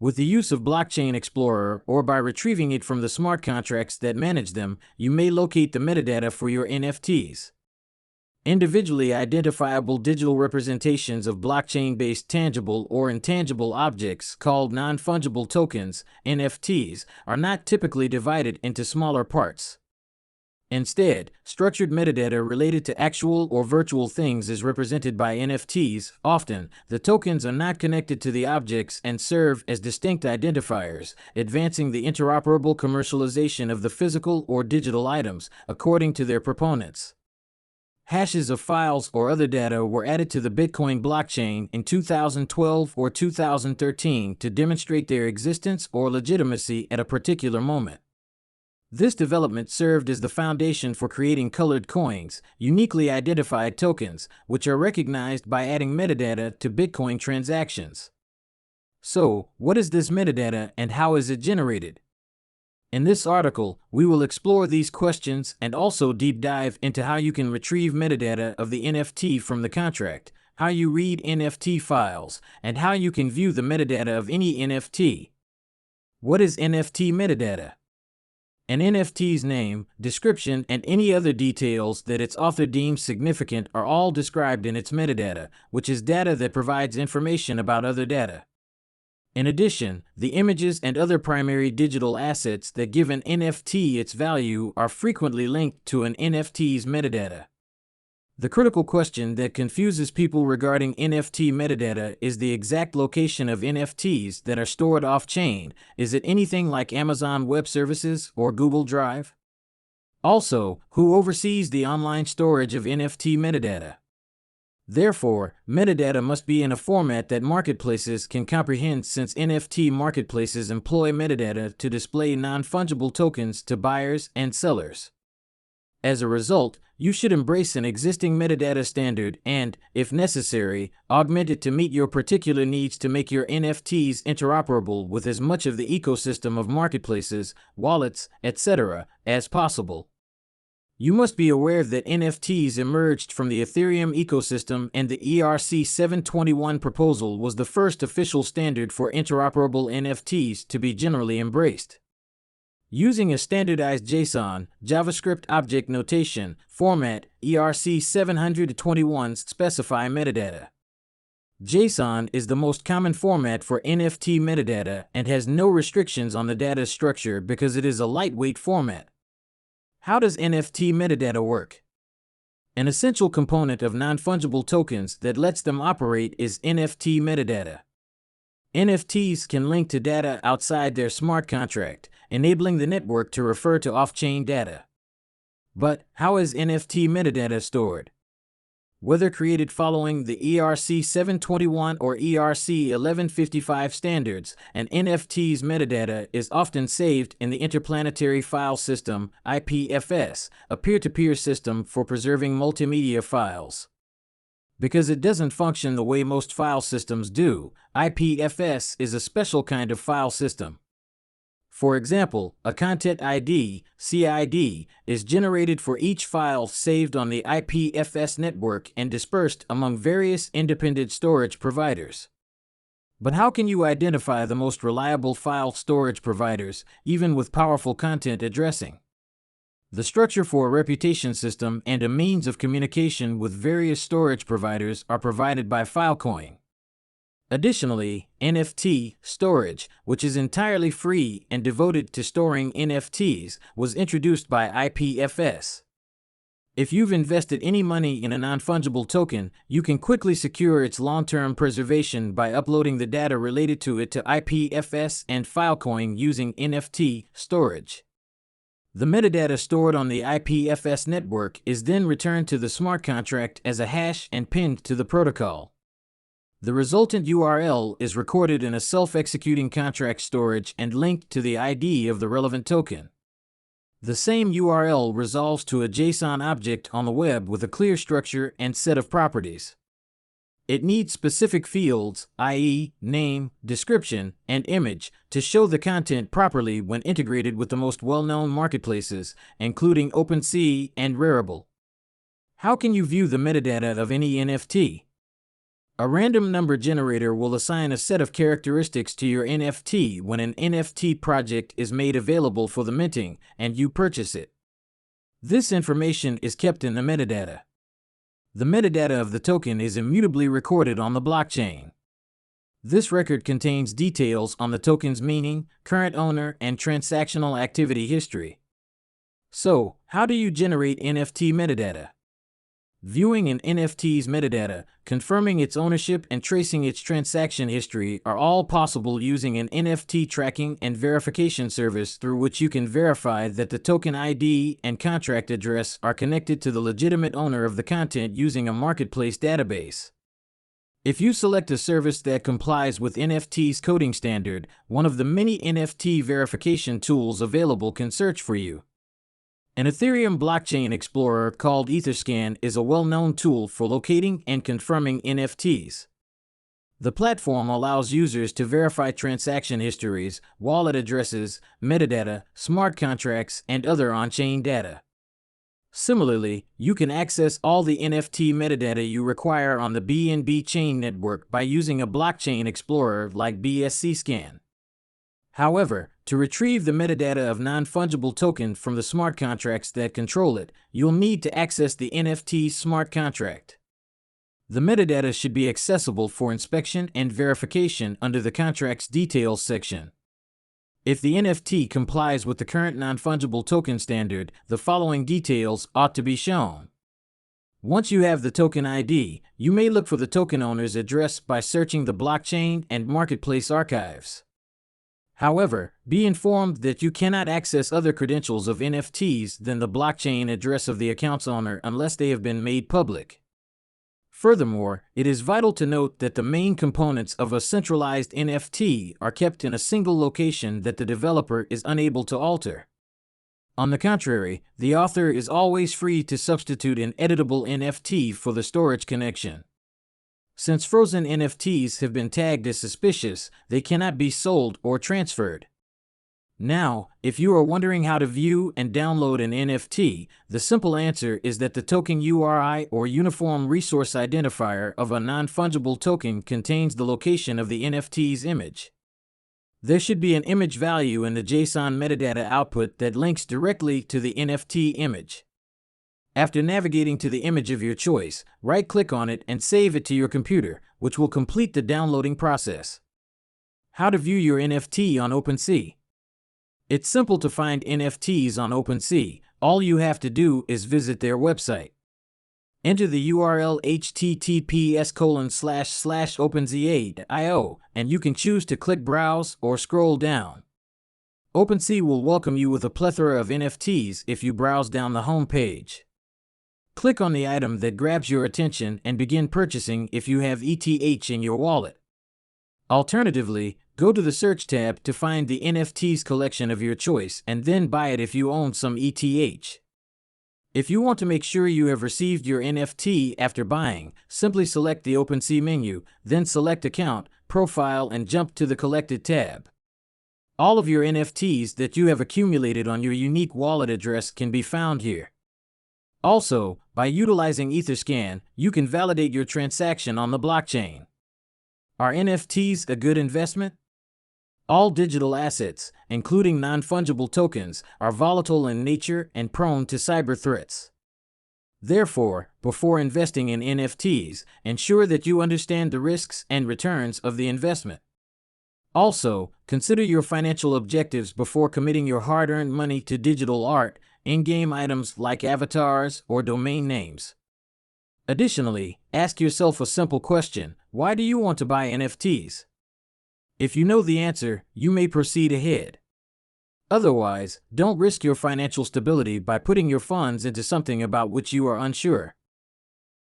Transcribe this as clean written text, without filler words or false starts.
With the use of Blockchain Explorer or by retrieving it from the smart contracts that manage them, you may locate the metadata for your NFTs. Individually identifiable digital representations of blockchain-based tangible or intangible objects called non-fungible tokens, NFTs, are not typically divided into smaller parts. Instead, structured metadata related to actual or virtual things is represented by NFTs. Often, the tokens are not connected to the objects and serve as distinct identifiers, advancing the interoperable commercialization of the physical or digital items, according to their proponents. Hashes of files or other data were added to the Bitcoin blockchain in 2012 or 2013 to demonstrate their existence or legitimacy at a particular moment. This development served as the foundation for creating colored coins, uniquely identified tokens, which are recognized by adding metadata to Bitcoin transactions. So, what is this metadata and how is it generated? In this article, we will explore these questions and also deep dive into how you can retrieve metadata of the NFT from the contract, how you read NFT files, and how you can view the metadata of any NFT. What is NFT metadata? An NFT's name, description, and any other details that its author deems significant are all described in its metadata, which is data that provides information about other data. In addition, the images and other primary digital assets that give an NFT its value are frequently linked to an NFT's metadata. The critical question that confuses people regarding NFT metadata is the exact location of NFTs that are stored off-chain. Is it anything like Amazon Web Services or Google Drive? Also, who oversees the online storage of NFT metadata? Therefore, metadata must be in a format that marketplaces can comprehend, since NFT marketplaces employ metadata to display non-fungible tokens to buyers and sellers. As a result, you should embrace an existing metadata standard and, if necessary, augment it to meet your particular needs to make your NFTs interoperable with as much of the ecosystem of marketplaces, wallets, etc., as possible. You must be aware that NFTs emerged from the Ethereum ecosystem, and the ERC 721 proposal was the first official standard for interoperable NFTs to be generally embraced. Using a standardized JSON, JavaScript object notation, format, ERC 721 specify metadata. JSON is the most common format for NFT metadata and has no restrictions on the data's structure because it is a lightweight format. How does NFT metadata work? An essential component of non-fungible tokens that lets them operate is NFT metadata. NFTs can link to data outside their smart contract, enabling the network to refer to off-chain data. But how is NFT metadata stored? Whether created following the ERC 721 or ERC 1155 standards, an NFT's metadata is often saved in the Interplanetary File System, IPFS, a peer-to-peer system for preserving multimedia files. Because it doesn't function the way most file systems do, IPFS is a special kind of file system. For example, a Content ID, CID, is generated for each file saved on the IPFS network and dispersed among various independent storage providers. But how can you identify the most reliable file storage providers, even with powerful content addressing? The structure for a reputation system and a means of communication with various storage providers are provided by Filecoin. Additionally, NFT storage, which is entirely free and devoted to storing NFTs, was introduced by IPFS. If you've invested any money in a non-fungible token, you can quickly secure its long-term preservation by uploading the data related to it to IPFS and Filecoin using NFT storage. The metadata stored on the IPFS network is then returned to the smart contract as a hash and pinned to the protocol. The resultant URL is recorded in a self-executing contract storage and linked to the ID of the relevant token. The same URL resolves to a JSON object on the web with a clear structure and set of properties. It needs specific fields, i.e., name, description, and image, to show the content properly when integrated with the most well-known marketplaces, including OpenSea and Rarible. How can you view the metadata of any NFT? A random number generator will assign a set of characteristics to your NFT when an NFT project is made available for the minting and you purchase it. This information is kept in the metadata. The metadata of the token is immutably recorded on the blockchain. This record contains details on the token's meaning, current owner, and transactional activity history. So, how do you generate NFT metadata? Viewing an NFT's metadata, confirming its ownership, and tracing its transaction history are all possible using an NFT tracking and verification service through which you can verify that the token ID and contract address are connected to the legitimate owner of the content using a marketplace database. If you select a service that complies with NFT's coding standard, one of the many NFT verification tools available can search for you. An Ethereum blockchain explorer called Etherscan is a well-known tool for locating and confirming NFTs. The platform allows users to verify transaction histories, wallet addresses, metadata, smart contracts, and other on-chain data. Similarly, you can access all the NFT metadata you require on the BNB chain network by using a blockchain explorer like BSC Scan. However, to retrieve the metadata of non-fungible token from the smart contracts that control it, you'll need to access the NFT's smart contract. The metadata should be accessible for inspection and verification under the contract's details section. If the NFT complies with the current non-fungible token standard, the following details ought to be shown. Once you have the token ID, you may look for the token owner's address by searching the blockchain and marketplace archives. However, be informed that you cannot access other credentials of NFTs than the blockchain address of the account's owner unless they have been made public. Furthermore, it is vital to note that the main components of a centralized NFT are kept in a single location that the developer is unable to alter. On the contrary, the author is always free to substitute an editable NFT for the storage connection. Since frozen NFTs have been tagged as suspicious, they cannot be sold or transferred. Now, if you are wondering how to view and download an NFT, the simple answer is that the token URI or Uniform Resource Identifier of a non-fungible token contains the location of the NFT's image. There should be an image value in the JSON metadata output that links directly to the NFT image. After navigating to the image of your choice, right-click on it and save it to your computer, which will complete the downloading process. How to view your NFT on OpenSea? It's simple to find NFTs on OpenSea. All you have to do is visit their website. Enter the URL https://opensea.io, and you can choose to click Browse or scroll down. OpenSea will welcome you with a plethora of NFTs if you browse down the home page. Click on the item that grabs your attention and begin purchasing if you have ETH in your wallet. Alternatively, go to the Search tab to find the NFTs collection of your choice and then buy it if you own some ETH. If you want to make sure you have received your NFT after buying, simply select the OpenSea menu, then select Account, Profile, and jump to the Collected tab. All of your NFTs that you have accumulated on your unique wallet address can be found here. Also, by utilizing Etherscan, you can validate your transaction on the blockchain. Are NFTs a good investment? All digital assets, including non-fungible tokens, are volatile in nature and prone to cyber threats. Therefore, before investing in NFTs, ensure that you understand the risks and returns of the investment. Also, consider your financial objectives before committing your hard-earned money to digital art, in-game items like avatars or domain names. Additionally, ask yourself a simple question: why do you want to buy NFTs? If you know the answer, you may proceed ahead. Otherwise, don't risk your financial stability by putting your funds into something about which you are unsure.